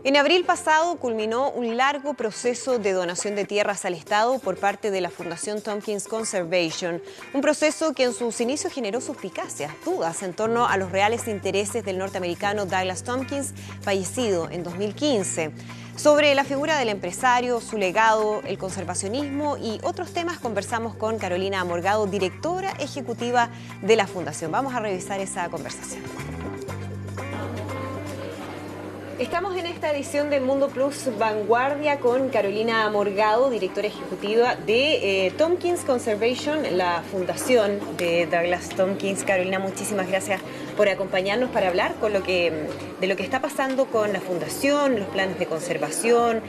En abril pasado culminó un largo proceso de donación de tierras al Estado por parte de la Fundación Tompkins Conservation, un proceso que en sus inicios generó suspicacias, dudas en torno a los reales intereses del norteamericano Douglas Tompkins, fallecido en 2015. Sobre la figura del empresario, su legado, el conservacionismo y otros temas conversamos con Carolina Morgado, directora ejecutiva de la Fundación. Vamos a revisar esa conversación. Estamos en esta edición de Mundo Plus Vanguardia con Carolina Morgado, directora ejecutiva de Tompkins Conservation, la fundación de Douglas Tompkins. Carolina, muchísimas gracias por acompañarnos para hablar de lo que está pasando con la fundación, los planes de conservación.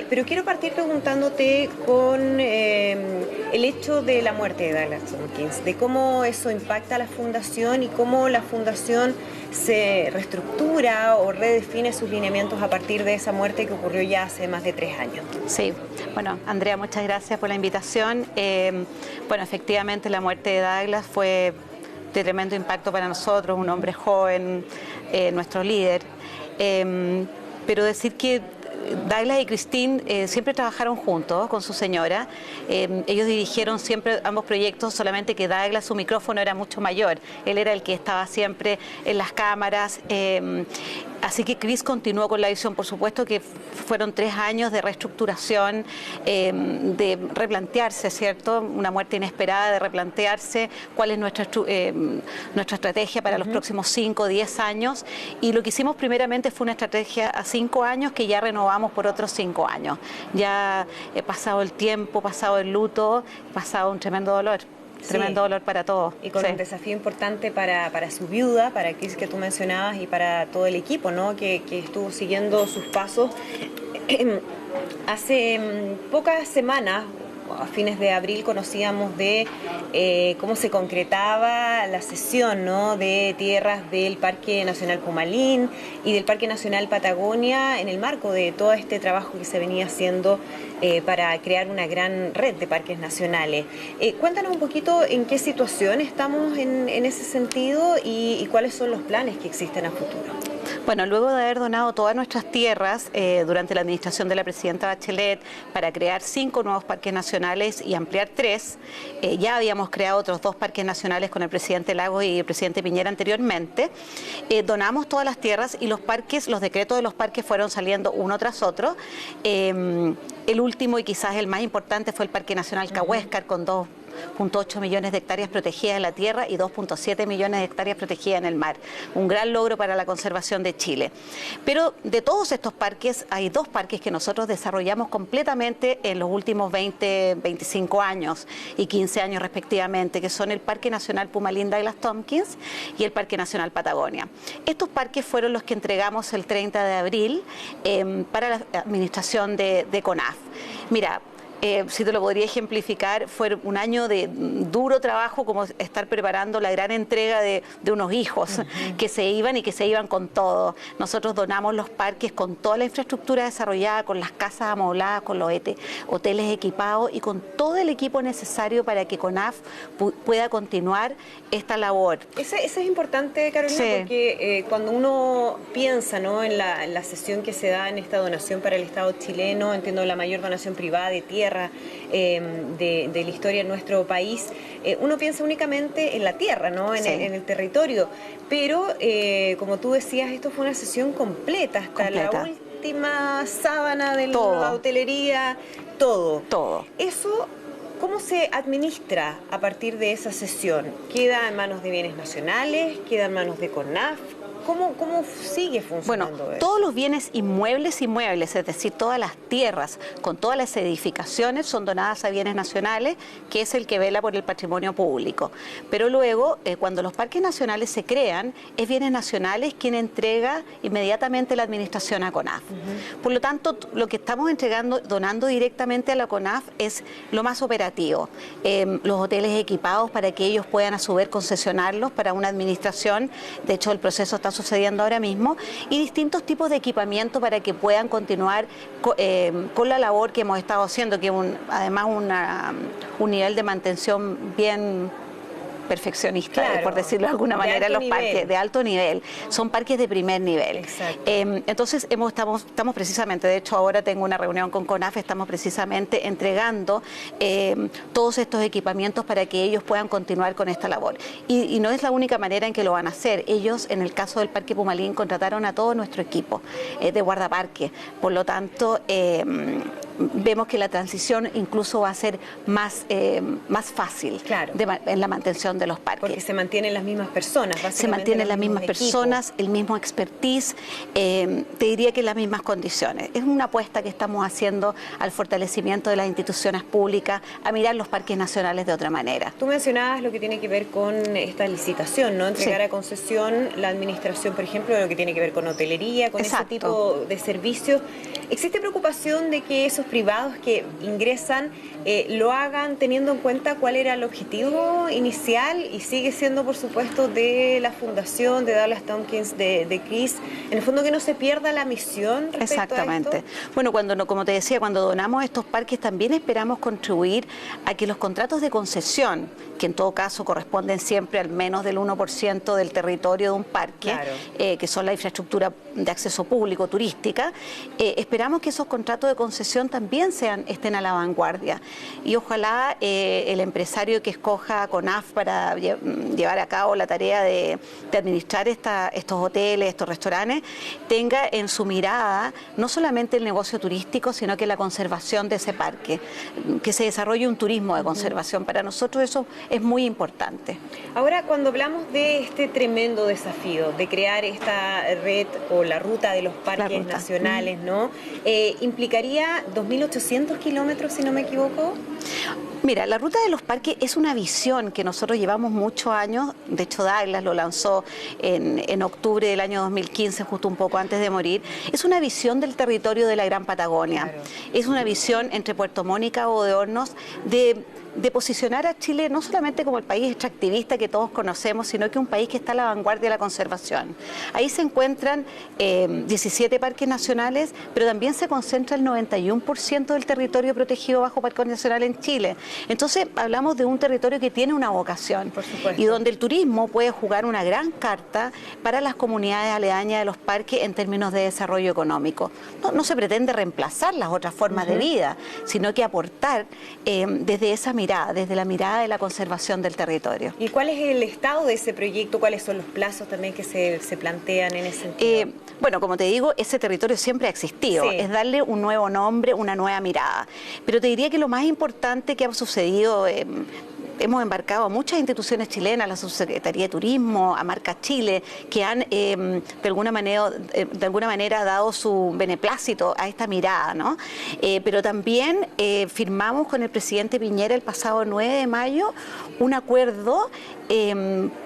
Pero quiero partir preguntándote con el hecho de la muerte de Douglas Tompkins, de cómo eso impacta a la fundación y cómo la fundación se reestructura o redefine sus lineamientos a partir de esa muerte que ocurrió ya hace más de 3 años. Sí, bueno, Andrea, muchas gracias por la invitación. Bueno, efectivamente la muerte de Douglas fue de tremendo impacto para nosotros, un hombre joven, nuestro líder. Pero decir que Douglas y Christine siempre trabajaron juntos con su señora. Ellos dirigieron siempre ambos proyectos, solamente que Douglas, su micrófono era mucho mayor. Él era el que estaba siempre en las cámaras. Así que Chris continuó con la visión. Por supuesto que fueron 3 años de reestructuración, de replantearse, ¿cierto? Una muerte inesperada, de replantearse cuál es nuestra estrategia para los próximos 5 o 10 años. Y lo que hicimos primeramente fue una estrategia a 5 años que ya renovamos por otros 5 años. Ya he pasado el tiempo, pasado el luto, pasado un tremendo dolor. Tremendo dolor para todos. Y con un desafío importante para su viuda, para Chris, que tú mencionabas, y para todo el equipo, ¿no? que estuvo siguiendo sus pasos. Hace pocas semanas, a fines de abril, conocíamos de cómo se concretaba la cesión, ¿no?, de tierras del Parque Nacional Pumalín y del Parque Nacional Patagonia en el marco de todo este trabajo que se venía haciendo para crear una gran red de parques nacionales. Cuéntanos un poquito en qué situación estamos en ese sentido y cuáles son los planes que existen a futuro. Bueno, luego de haber donado todas nuestras tierras durante la administración de la presidenta Bachelet para crear 5 nuevos parques nacionales y ampliar 3, ya habíamos creado otros 2 parques nacionales con el presidente Lagos y el presidente Piñera anteriormente. Donamos todas las tierras y los decretos de los parques fueron saliendo uno tras otro. El último y quizás el más importante fue el Parque Nacional Cahuéscar con 2.8 millones de hectáreas protegidas en la tierra y 2.7 millones de hectáreas protegidas en el mar. Un gran logro para la conservación de Chile. Pero de todos estos parques, hay 2 parques que nosotros desarrollamos completamente en los últimos 20, 25 años y 15 años respectivamente, que son el Parque Nacional Pumalín Douglas Tompkins y el Parque Nacional Patagonia. Estos parques fueron los que entregamos el 30 de abril para la administración de CONAF. Mira, si te lo podría ejemplificar, fue un año de duro trabajo, como estar preparando la gran entrega de unos hijos que se iban con todo. Nosotros donamos los parques con toda la infraestructura desarrollada, con las casas amobladas, con los hoteles equipados y con todo el equipo necesario para que CONAF pueda continuar esta labor. Eso es importante, Carolina, sí, porque cuando uno piensa, ¿no?, en la cesión que se da en esta donación para el Estado chileno, entiendo la mayor donación privada de tierra de la historia en nuestro país, uno piensa únicamente en la tierra, ¿no?, en el territorio, pero como tú decías, esto fue una cesión completa, hasta la última sábana de la hotelería, todo. Eso, ¿cómo se administra a partir de esa cesión? ¿Queda en manos de bienes nacionales? ¿Queda en manos de CONAF? ¿Cómo sigue funcionando eso? Todos los bienes inmuebles, es decir, todas las tierras con todas las edificaciones son donadas a bienes nacionales, que es el que vela por el patrimonio público. Pero luego, cuando los parques nacionales se crean, es bienes nacionales quien entrega inmediatamente la administración a CONAF. Por lo tanto, lo que estamos donando directamente a la CONAF es lo más operativo. Los hoteles equipados para que ellos puedan a su vez concesionarlos para una administración. De hecho, el proceso está sucediendo ahora mismo, y distintos tipos de equipamiento para que puedan continuar con la labor que hemos estado haciendo, que además un nivel de mantención bien perfeccionistas, claro, por decirlo de alguna manera, los parques de alto nivel. Son parques de primer nivel. Entonces estamos precisamente, de hecho ahora tengo una reunión con CONAF, estamos precisamente entregando todos estos equipamientos para que ellos puedan continuar con esta labor. Y no es la única manera en que lo van a hacer. Ellos, en el caso del Parque Pumalín, contrataron a todo nuestro equipo de guardaparque. Por lo tanto, vemos que la transición incluso va a ser más fácil en la mantención de los parques. Porque se mantienen las mismas personas, básicamente. Se mantienen las mismas personas, el mismo expertise, te diría que las mismas condiciones. Es una apuesta que estamos haciendo al fortalecimiento de las instituciones públicas, a mirar los parques nacionales de otra manera. Tú mencionabas lo que tiene que ver con esta licitación, ¿no? Entregar a concesión la administración, por ejemplo, de lo que tiene que ver con hotelería, con ese tipo de servicios. ¿Existe preocupación de que esos privados que ingresan lo hagan teniendo en cuenta cuál era el objetivo inicial y sigue siendo, por supuesto, de la fundación, de Douglas Tompkins, de Chris, en el fondo que no se pierda la misión respecto a esto? Bueno, como te decía, cuando donamos estos parques también esperamos contribuir a que los contratos de concesión, que en todo caso corresponden siempre al menos del 1% del territorio de un parque, que son la infraestructura de acceso público turística, esperamos que esos contratos de concesión también estén a la vanguardia. Y ojalá el empresario que escoja CONAF para llevar a cabo la tarea de administrar estos hoteles, estos restaurantes, tenga en su mirada no solamente el negocio turístico, sino que la conservación de ese parque, que se desarrolle un turismo de conservación. Para nosotros eso es muy importante. Ahora, cuando hablamos de este tremendo desafío de crear esta red o la ruta de los parques nacionales, ¿no? ¿Implicaría 2.800 kilómetros, si no me equivoco? Mira, la ruta de los parques es una visión que nosotros llevamos muchos años. De hecho, Douglas lo lanzó en octubre del año 2015, justo un poco antes de morir. Es una visión del territorio de la Gran Patagonia. Es una visión entre Puerto Mónica o de Hornos de posicionar a Chile no solamente como el país extractivista que todos conocemos, sino que un país que está a la vanguardia de la conservación. Ahí se encuentran 17 parques nacionales, pero también se concentra el 91% del territorio protegido bajo Parque Nacional en Chile. Entonces, hablamos de un territorio que tiene una vocación y donde el turismo puede jugar una gran carta para las comunidades aledañas de los parques en términos de desarrollo económico. No se pretende reemplazar las otras formas de vida, sino que aportar desde esa mirada, desde la mirada de la conservación del territorio. ¿Y cuál es el estado de ese proyecto? ¿Cuáles son los plazos también que se plantean en ese sentido? Bueno, como te digo, ese territorio siempre ha existido. Es darle un nuevo nombre, una nueva mirada. Pero te diría que lo más importante que ha sucedido... hemos embarcado a muchas instituciones chilenas, la Subsecretaría de Turismo, a Marca Chile, que han de alguna manera dado su beneplácito a esta mirada, ¿no? Pero también firmamos con el presidente Piñera el pasado 9 de mayo un acuerdo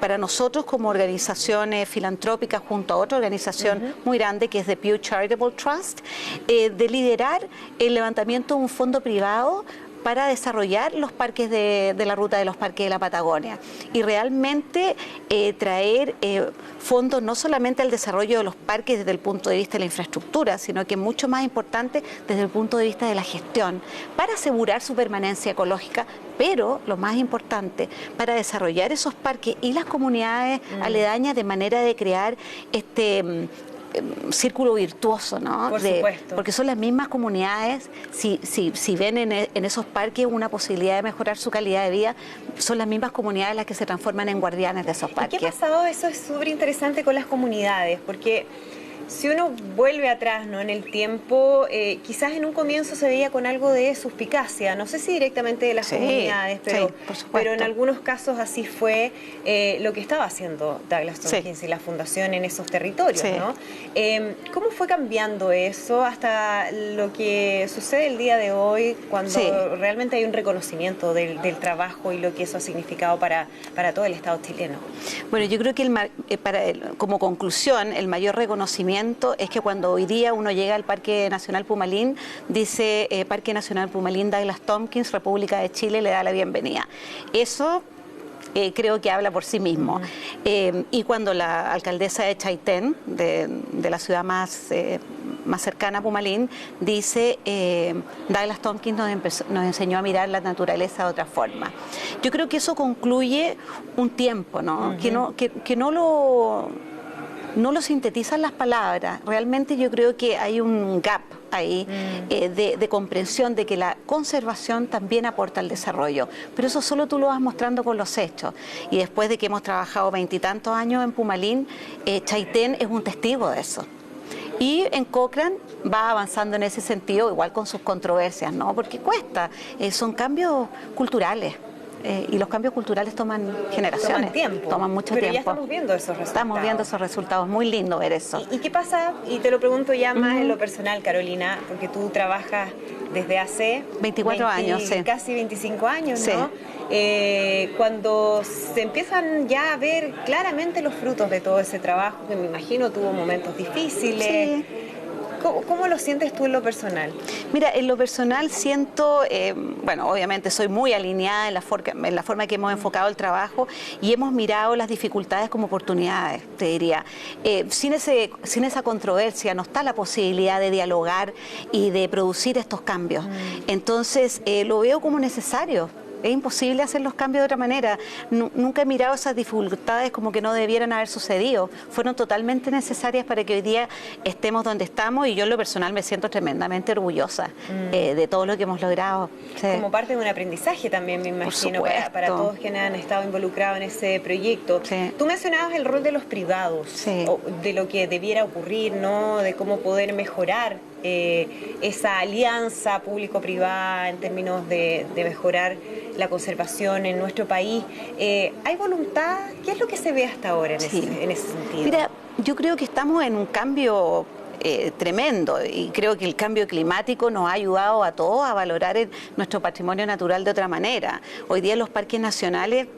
para nosotros como organizaciones filantrópicas junto a otra organización muy grande que es The Pew Charitable Trust, de liderar el levantamiento de un fondo privado para desarrollar los parques de la ruta de los parques de la Patagonia y realmente traer fondos no solamente al desarrollo de los parques desde el punto de vista de la infraestructura, sino que mucho más importante desde el punto de vista de la gestión, para asegurar su permanencia ecológica, pero lo más importante, para desarrollar esos parques y las comunidades aledañas de manera de crear círculo virtuoso, ¿no? Por supuesto. Porque son las mismas comunidades, si ven en esos parques una posibilidad de mejorar su calidad de vida, son las mismas comunidades las que se transforman en guardianes de esos parques. ¿Y qué ha pasado? Eso es súper interesante con las comunidades, porque si uno vuelve atrás, ¿no?, en el tiempo, quizás en un comienzo se veía con algo de suspicacia, no sé si directamente de las comunidades, pero en algunos casos así fue lo que estaba haciendo Douglas Tompkins y la fundación en esos territorios, ¿no? ¿Cómo fue cambiando eso hasta lo que sucede el día de hoy, cuando realmente hay un reconocimiento del trabajo y lo que eso ha significado para todo el Estado chileno? Bueno, yo creo que como conclusión, el mayor reconocimiento es que cuando hoy día uno llega al Parque Nacional Pumalín, dice Parque Nacional Pumalín Douglas Tompkins, República de Chile, le da la bienvenida. Eso creo que habla por sí mismo. Y cuando la alcaldesa de Chaitén, de la ciudad más más cercana a Pumalín, dice Douglas Tompkins nos enseñó a mirar la naturaleza de otra forma. Yo creo que eso concluye un tiempo, ¿no? Que no lo sintetizan las palabras. Realmente yo creo que hay un gap ahí de comprensión de que la conservación también aporta al desarrollo, pero eso solo tú lo vas mostrando con los hechos. Y después de que hemos trabajado 20 y tantos años en Pumalín, Chaitén es un testigo de eso. Y en Cochrane va avanzando en ese sentido, igual con sus controversias, ¿no? Porque cuesta, son cambios culturales. Y los cambios culturales toman generaciones, toman tiempo, toman mucho pero tiempo. Ya estamos viendo esos resultados. Estamos viendo esos resultados, muy lindo ver eso. ¿Y qué pasa? Y te lo pregunto ya más en lo personal, Carolina, porque tú trabajas desde hace 24 años, sí. Casi 25 años, sí. ¿no? Cuando se empiezan ya a ver claramente los frutos de todo ese trabajo, que me imagino tuvo momentos difíciles. Sí. ¿Cómo lo sientes tú en lo personal? Mira, en lo personal siento, bueno, obviamente soy muy alineada en la forma que hemos enfocado el trabajo y hemos mirado las dificultades como oportunidades, te diría. Sin esa controversia no está la posibilidad de dialogar y de producir estos cambios. Entonces, lo veo como necesario. Es imposible hacer los cambios de otra manera. Nunca he mirado esas dificultades como que no debieran haber sucedido. Fueron totalmente necesarias para que hoy día estemos donde estamos y yo en lo personal me siento tremendamente orgullosa de todo lo que hemos logrado. Sí. Como parte de un aprendizaje también, me imagino, para todos quienes han estado involucrados en ese proyecto. Sí. Tú mencionabas el rol de los privados, sí. De lo que debiera ocurrir, ¿no? De cómo poder mejorar esa alianza público-privada en términos de mejorar la conservación en nuestro país. ¿Hay voluntad? ¿Qué es lo que se ve hasta ahora en ese sentido? Mira, yo creo que estamos en un cambio tremendo y creo que el cambio climático nos ha ayudado a todos a valorar nuestro patrimonio natural de otra manera. Hoy día los parques nacionales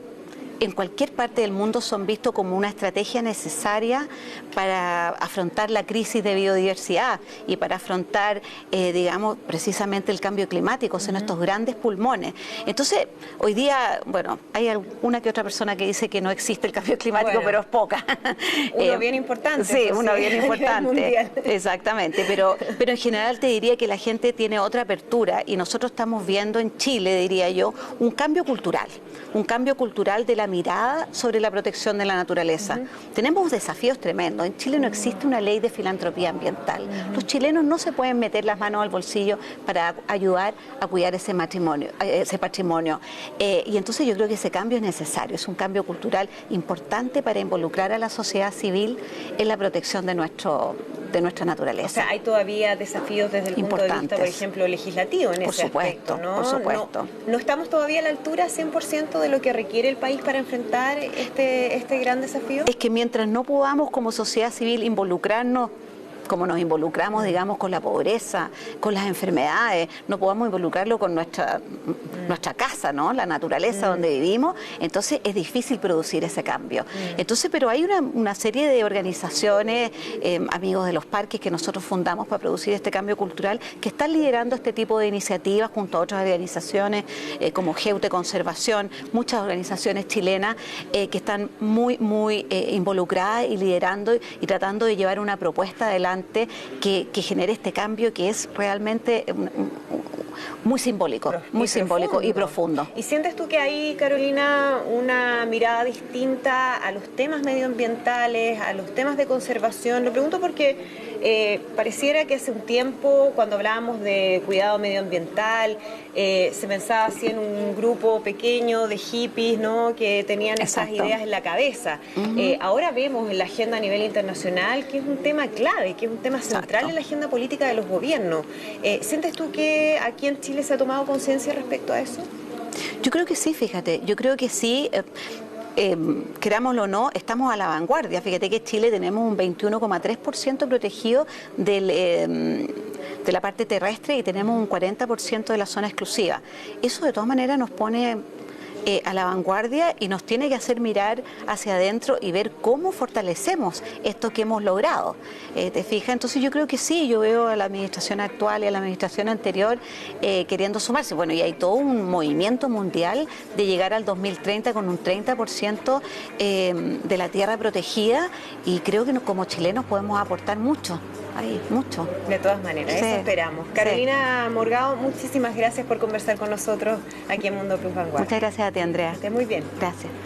en cualquier parte del mundo son vistos como una estrategia necesaria para afrontar la crisis de biodiversidad y para afrontar, digamos, precisamente el cambio climático, son estos grandes pulmones. Entonces, hoy día, bueno, hay alguna que otra persona que dice que no existe el cambio climático, pero es poca. Uno bien importante. Sí, uno bien importante. Exactamente, pero en general te diría que la gente tiene otra apertura y nosotros estamos viendo en Chile, diría yo, un cambio cultural de la mirada sobre la protección de la naturaleza. Tenemos desafíos tremendos. En Chile no existe una ley de filantropía ambiental. Los chilenos no se pueden meter las manos al bolsillo para ayudar a cuidar ese patrimonio. Y entonces yo creo que ese cambio es necesario. Es un cambio cultural importante para involucrar a la sociedad civil en la protección de nuestra naturaleza. O sea, hay todavía desafíos desde el punto de vista, por ejemplo, legislativo en ese aspecto, ¿no? Por supuesto. No estamos todavía a la altura 100% de lo que requiere el país para enfrentar este gran desafío. Es que mientras no podamos como sociedad civil involucrarnos como nos involucramos, digamos, con la pobreza, con las enfermedades, no podamos involucrarlo con nuestra casa, ¿no? La naturaleza donde vivimos, entonces es difícil producir ese cambio. Entonces, pero hay una serie de organizaciones, amigos de los parques, que nosotros fundamos para producir este cambio cultural, que están liderando este tipo de iniciativas junto a otras organizaciones como Geute Conservación, muchas organizaciones chilenas que están muy involucradas y liderando y tratando de llevar una propuesta adelante que genere este cambio que es realmente muy simbólico y profundo. ¿Y sientes tú que hay, Carolina, una mirada distinta a los temas medioambientales, a los temas de conservación? Lo pregunto porque pareciera que hace un tiempo, cuando hablábamos de cuidado medioambiental, se pensaba así en un grupo pequeño de hippies, ¿no?, que tenían esas ideas en la cabeza. Ahora vemos en la agenda a nivel internacional que es un tema clave, que es un tema central en la agenda política de los gobiernos. ¿Sientes tú que aquí en Chile se ha tomado conciencia respecto a eso? Yo creo que sí, fíjate, yo creo que sí. Querámoslo o no, estamos a la vanguardia. Fíjate que en Chile tenemos un 21,3% protegido de la parte terrestre y tenemos un 40% de la zona exclusiva. Eso de todas maneras nos pone a la vanguardia y nos tiene que hacer mirar hacia adentro y ver cómo fortalecemos esto que hemos logrado. ¿Te fijas? Entonces yo creo que sí, yo veo a la administración actual y a la administración anterior queriendo sumarse. Bueno, y hay todo un movimiento mundial de llegar al 2030 con un 30% de la tierra protegida y creo que como chilenos podemos aportar mucho. ahí, mucho. De todas maneras, Sí, eso esperamos. Carolina Morgado, muchísimas gracias por conversar con nosotros aquí en Mundo Plus Vanguardia. Muchas gracias a ti, Andrea. Que esté muy bien. Gracias.